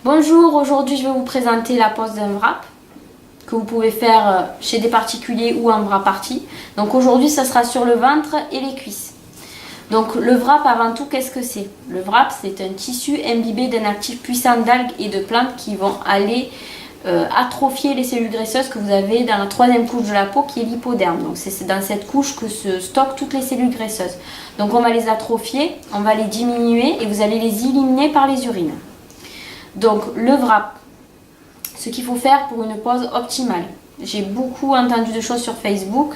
Bonjour, aujourd'hui je vais vous présenter la pose d'un wrap que vous pouvez faire chez des particuliers ou en bras parti. Donc aujourd'hui ça sera sur le ventre et les cuisses. Donc le wrap avant tout, qu'est-ce que c'est? Le wrap, c'est un tissu imbibé d'un actif puissant d'algues et de plantes qui vont aller atrophier les cellules graisseuses que vous avez dans la troisième couche de la peau qui est l'hypoderme. Donc c'est dans cette couche que se stockent toutes les cellules graisseuses. Donc on va les atrophier, on va les diminuer et vous allez les éliminer par les urines. Donc le wrap, ce qu'il faut faire pour une pose optimale. J'ai beaucoup entendu de choses sur Facebook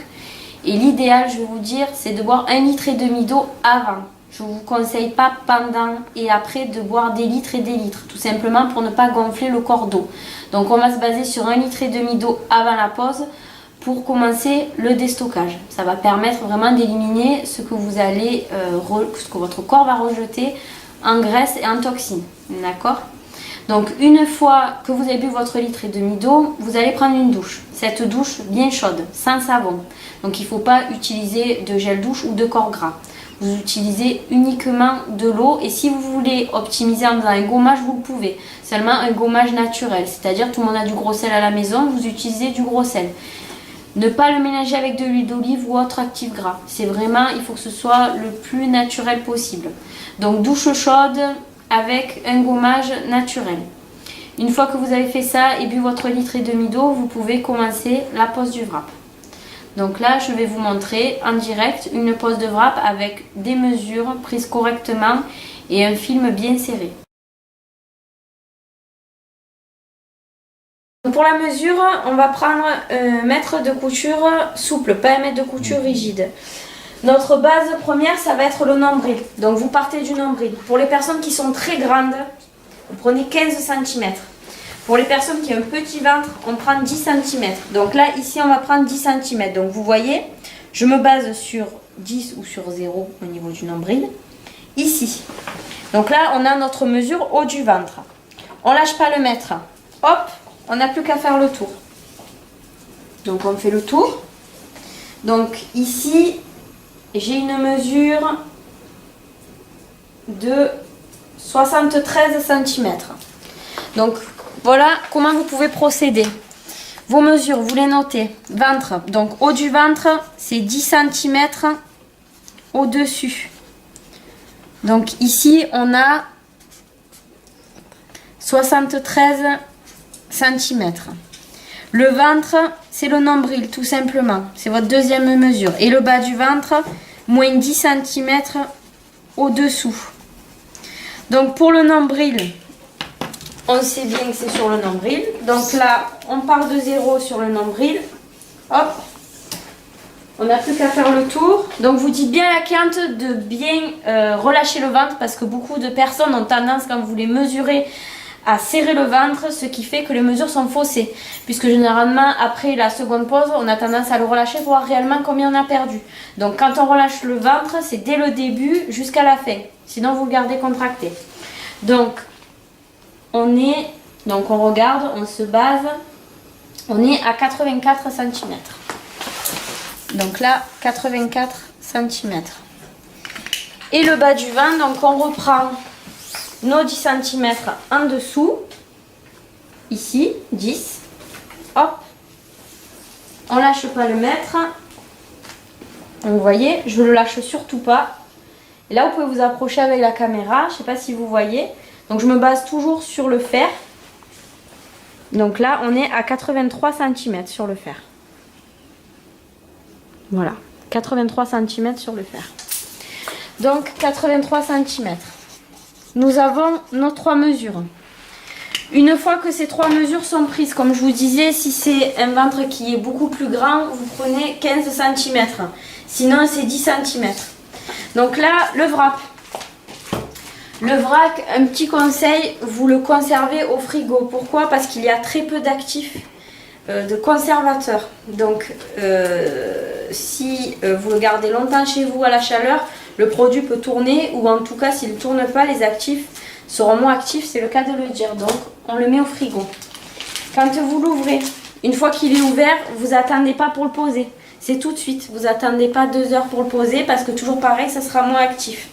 et l'idéal, je vais vous dire, c'est de boire 1,5 litre d'eau avant. Je ne vous conseille pas pendant et après de boire des litres et des litres, tout simplement pour ne pas gonfler le corps d'eau. Donc on va se baser sur 1,5 litre d'eau avant la pose pour commencer le déstockage. Ça va permettre vraiment d'éliminer ce que vous allez, ce que votre corps va rejeter en graisse et en toxines. D'accord ? Donc une fois que vous avez bu votre 1,5 litre d'eau, vous allez prendre une douche. Cette douche bien chaude, sans savon. Donc il ne faut pas utiliser de gel douche ou de corps gras. Vous utilisez uniquement de l'eau et si vous voulez optimiser en faisant un gommage, vous le pouvez. Seulement un gommage naturel, c'est-à-dire tout le monde a du gros sel à la maison, vous utilisez du gros sel. Ne pas le mélanger avec de l'huile d'olive ou autre actif gras. C'est vraiment, il faut que ce soit le plus naturel possible. Donc douche chaude avec un gommage naturel. Une fois que vous avez fait ça et bu votre 1,5 litre d'eau, vous pouvez commencer la pose du wrap. Donc là, je vais vous montrer en direct une pose de wrap avec des mesures prises correctement et un film bien serré. Pour la mesure, on va prendre un mètre de couture souple, pas un mètre de couture rigide. Notre base première, ça va être le nombril. Donc vous partez du nombril. Pour les personnes qui sont très grandes, vous prenez 15 cm. Pour les personnes qui ont un petit ventre, on prend 10 cm. Donc là, ici, on va prendre 10 cm. Donc vous voyez, je me base sur 10 ou sur 0 au niveau du nombril. Ici. Donc là, on a notre mesure haut du ventre. On ne lâche pas le mètre. Hop, on n'a plus qu'à faire le tour. Donc on fait le tour. Donc ici, j'ai une mesure de 73 cm. Donc voilà comment vous pouvez procéder. Vos mesures, vous les notez. Ventre, donc haut du ventre, c'est 10 cm au-dessus. Donc ici, on a 73 cm. Le ventre, c'est le nombril, tout simplement. C'est votre deuxième mesure. Et le bas du ventre, moins 10 cm au-dessous. Donc pour le nombril, on sait bien que c'est sur le nombril. Donc là, on part de 0 sur le nombril. Hop. On n'a plus qu'à faire le tour. Donc vous dites bien à la cliente de bien relâcher le ventre parce que beaucoup de personnes ont tendance, quand vous les mesurez, à serrer le ventre, ce qui fait que les mesures sont faussées. Puisque généralement, après la seconde pause, on a tendance à le relâcher pour voir réellement combien on a perdu. Donc quand on relâche le ventre, c'est dès le début jusqu'à la fin. Sinon, vous le gardez contracté. Donc on regarde, on se base, on est à 84 cm. Donc là, 84 cm. Et le bas du ventre, donc on reprend nos 10 cm en dessous, ici, 10, hop, on lâche pas le mètre, vous voyez, je le lâche surtout pas. Et là, vous pouvez vous approcher avec la caméra, je sais pas si vous voyez, donc je me base toujours sur le fer. Donc là, on est à 83 cm sur le fer. Voilà, 83 cm sur le fer. Donc 83 cm. Nous avons nos 3 mesures. Une fois que ces 3 mesures sont prises, comme je vous disais, si c'est un ventre qui est beaucoup plus grand, vous prenez 15 cm. Sinon, c'est 10 cm. Donc là, le wrap. Le vrac, un petit conseil, vous le conservez au frigo. Pourquoi? Parce qu'il y a très peu d'actifs de conservateurs. Donc, si vous le gardez longtemps chez vous à la chaleur, le produit peut tourner ou en tout cas, s'il ne tourne pas, les actifs seront moins actifs. C'est le cas de le dire. Donc, on le met au frigo. Quand vous l'ouvrez, une fois qu'il est ouvert, vous n'attendez pas pour le poser. C'est tout de suite. Vous n'attendez pas 2 heures pour le poser parce que toujours pareil, ça sera moins actif.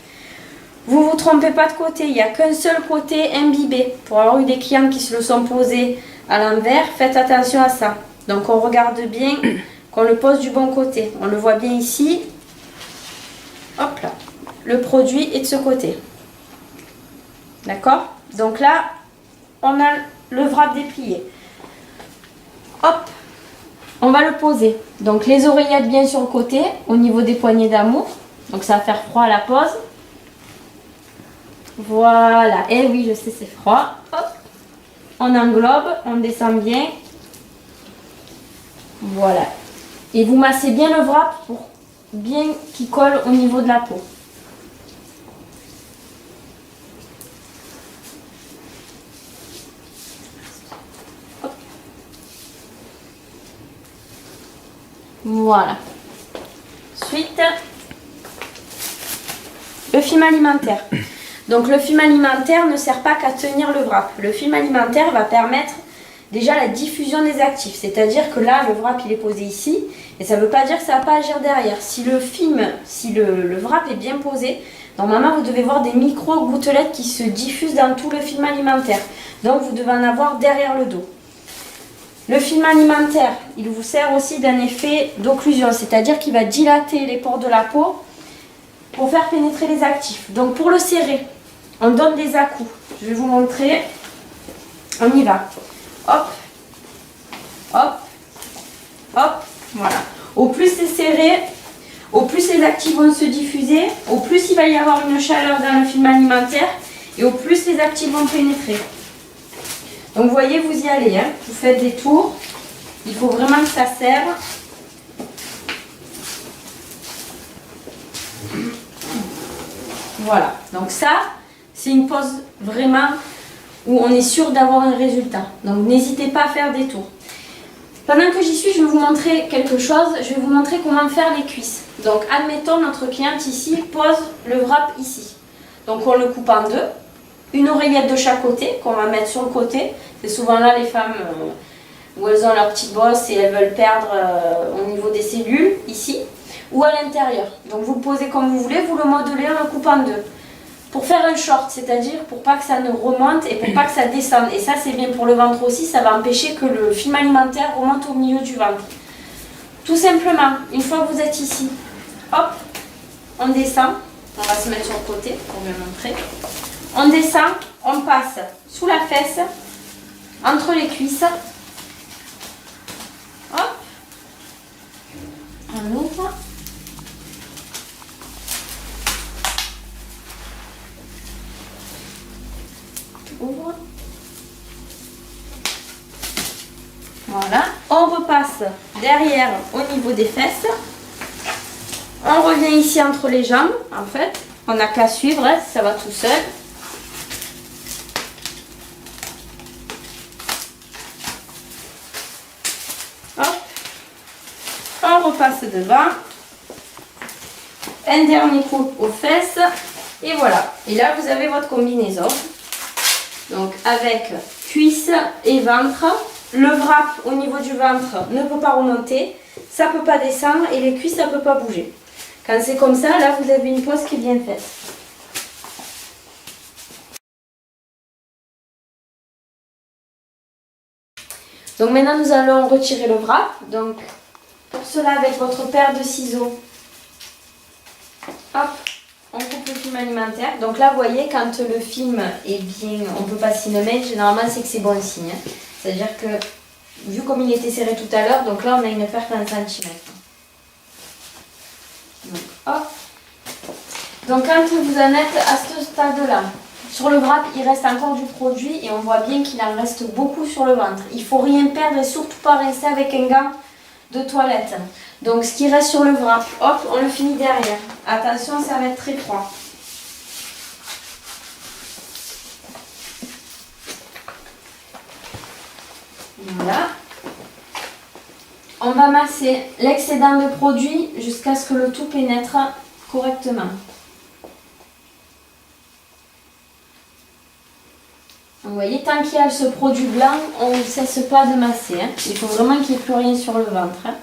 Vous vous trompez pas de côté, il n'y a qu'un seul côté imbibé. Pour avoir eu des clients qui se le sont posés à l'envers, faites attention à ça. Donc on regarde bien qu'on le pose du bon côté. On le voit bien ici. Hop là. Le produit est de ce côté. D'accord? Donc là, on a le wrap déplié. Hop, on va le poser. Donc les oreillettes bien sur le côté, au niveau des poignées d'amour. Donc ça va faire froid à la pose. Voilà, et oui, je sais, c'est froid. Hop, on englobe, on descend bien. Voilà. Et vous massez bien le wrap pour bien qu'il colle au niveau de la peau. Voilà. Ensuite, le film alimentaire. Donc le film alimentaire ne sert pas qu'à tenir le wrap. Le film alimentaire va permettre déjà la diffusion des actifs. C'est-à-dire que là, le wrap il est posé ici. Et ça ne veut pas dire que ça ne va pas agir derrière. Si le wrap est bien posé, normalement vous devez voir des micro-gouttelettes qui se diffusent dans tout le film alimentaire. Donc vous devez en avoir derrière le dos. Le film alimentaire, il vous sert aussi d'un effet d'occlusion, c'est-à-dire qu'il va dilater les pores de la peau pour faire pénétrer les actifs. Donc pour le serrer, on donne des à-coups. Je vais vous montrer. On y va. Hop, hop, hop, voilà. Au plus c'est serré, au plus les actifs vont se diffuser, au plus il va y avoir une chaleur dans le film alimentaire et au plus les actifs vont pénétrer. Donc vous voyez, vous y allez, hein. Vous faites des tours. Il faut vraiment que ça serre. Voilà, donc ça, c'est une pose vraiment où on est sûr d'avoir un résultat. Donc n'hésitez pas à faire des tours. Pendant que j'y suis, je vais vous montrer quelque chose. Je vais vous montrer comment faire les cuisses. Donc admettons, notre cliente ici pose le wrap ici. Donc on le coupe en deux. Une oreillette de chaque côté qu'on va mettre sur le côté. C'est souvent là les femmes où elles ont leur petite bosse et elles veulent perdre au niveau des cellules, ici. Ou à l'intérieur. Donc vous le posez comme vous voulez, vous le modelez en le coupant en deux. Pour faire un short, c'est-à-dire pour pas que ça ne remonte et pour pas que ça descende. Et ça c'est bien pour le ventre aussi, ça va empêcher que le film alimentaire remonte au milieu du ventre. Tout simplement, une fois que vous êtes ici, hop, on descend. On va se mettre sur le côté pour bien montrer. On descend, on passe sous la fesse, entre les cuisses. Hop, on ouvre. Ouvre. Voilà, on repasse derrière au niveau des fesses. On revient ici entre les jambes, en fait. On n'a qu'à suivre, hein, ça va tout seul. Hop. On repasse devant. Un dernier coup aux fesses. Et voilà. Et là, vous avez votre combinaison. Donc, avec cuisse et ventre. Le wrap au niveau du ventre ne peut pas remonter. Ça ne peut pas descendre. Et les cuisses, ça ne peut pas bouger. Quand c'est comme ça, là, vous avez une pose qui est bien faite. Donc maintenant, nous allons retirer le wrap. Donc, pour cela, avec votre paire de ciseaux, hop, on coupe le film alimentaire. Donc là, vous voyez, quand le film est bien, on peut passer une main, généralement, c'est que c'est bon signe. Hein. C'est-à-dire que, vu comme il était serré tout à l'heure, donc là, on a une perte d'un centimètre. Donc, hop. Donc quand vous en êtes à ce stade-là, sur le wrap, il reste encore du produit et on voit bien qu'il en reste beaucoup sur le ventre. Il ne faut rien perdre et surtout pas rester avec un gant de toilette. Donc ce qui reste sur le wrap, hop, on le finit derrière. Attention, ça va être très froid. Voilà. On va masser l'excédent de produit jusqu'à ce que le tout pénètre correctement. Vous voyez, tant qu'il y a ce produit blanc, on ne cesse pas de masser. Hein. Il faut vraiment qu'il n'y ait plus rien sur le ventre. Hein.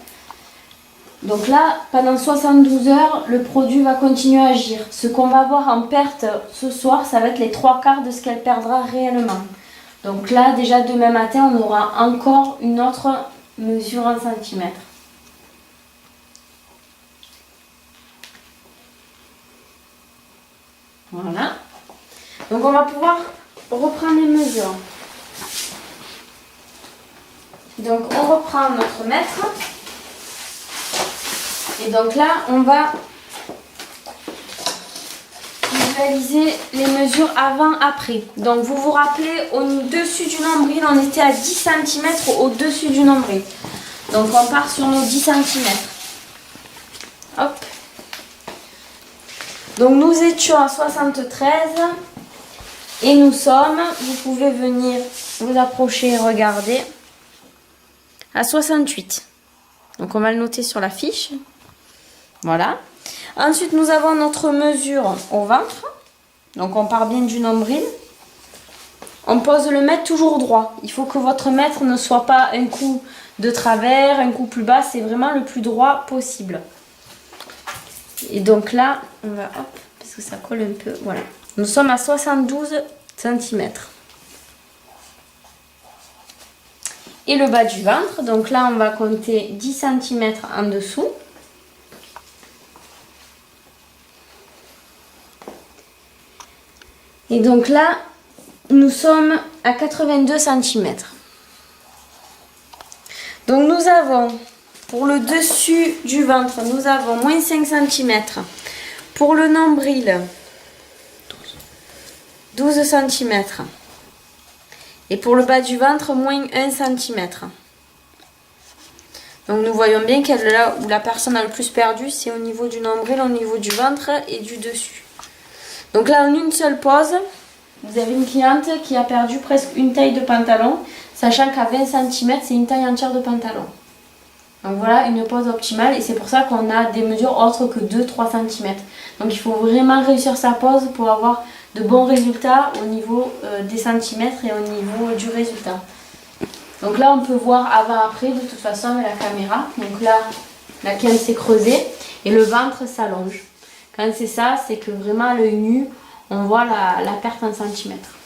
Donc là, pendant 72 heures, le produit va continuer à agir. Ce qu'on va voir en perte ce soir, ça va être les 3/4 de ce qu'elle perdra réellement. Donc là, déjà demain matin, on aura encore une autre mesure en centimètres. Voilà. Donc on va pouvoir reprendre les mesures. Donc on reprend notre mètre. Et donc là, on va visualiser les mesures avant-après. Donc vous vous rappelez, au-dessus du nombril, on était à 10 cm au-dessus du nombril. Donc on part sur nos 10 cm. Hop. Donc nous étions à 73 et nous sommes, vous pouvez venir vous approcher et regarder, à 68. Donc on va le noter sur la fiche. Voilà. Ensuite, nous avons notre mesure au ventre. Donc, on part bien du nombril. On pose le mètre toujours droit. Il faut que votre mètre ne soit pas un coup de travers, un coup plus bas. C'est vraiment le plus droit possible. Et donc là, on va, hop, parce que ça colle un peu. Voilà. Nous sommes à 72 cm. Et le bas du ventre. Donc là, on va compter 10 cm en dessous. Et donc là, nous sommes à 82 cm. Donc nous avons, pour le dessus du ventre, nous avons moins 5 cm. Pour le nombril, 12 cm. Et pour le bas du ventre, moins 1 cm. Donc nous voyons bien que là où la personne a le plus perdu, c'est au niveau du nombril, au niveau du ventre et du dessus. Donc là, en une seule pose, vous avez une cliente qui a perdu presque une taille de pantalon, sachant qu'à 20 cm, c'est une taille entière de pantalon. Donc voilà, une pose optimale et c'est pour ça qu'on a des mesures autres que 2-3 cm. Donc il faut vraiment réussir sa pose pour avoir de bons résultats au niveau des centimètres et au niveau du résultat. Donc là, on peut voir avant-après de toute façon avec la caméra. Donc là, la canne s'est creusée et le ventre s'allonge. Quand c'est ça, c'est que vraiment à l'œil nu, on voit la perte en centimètres.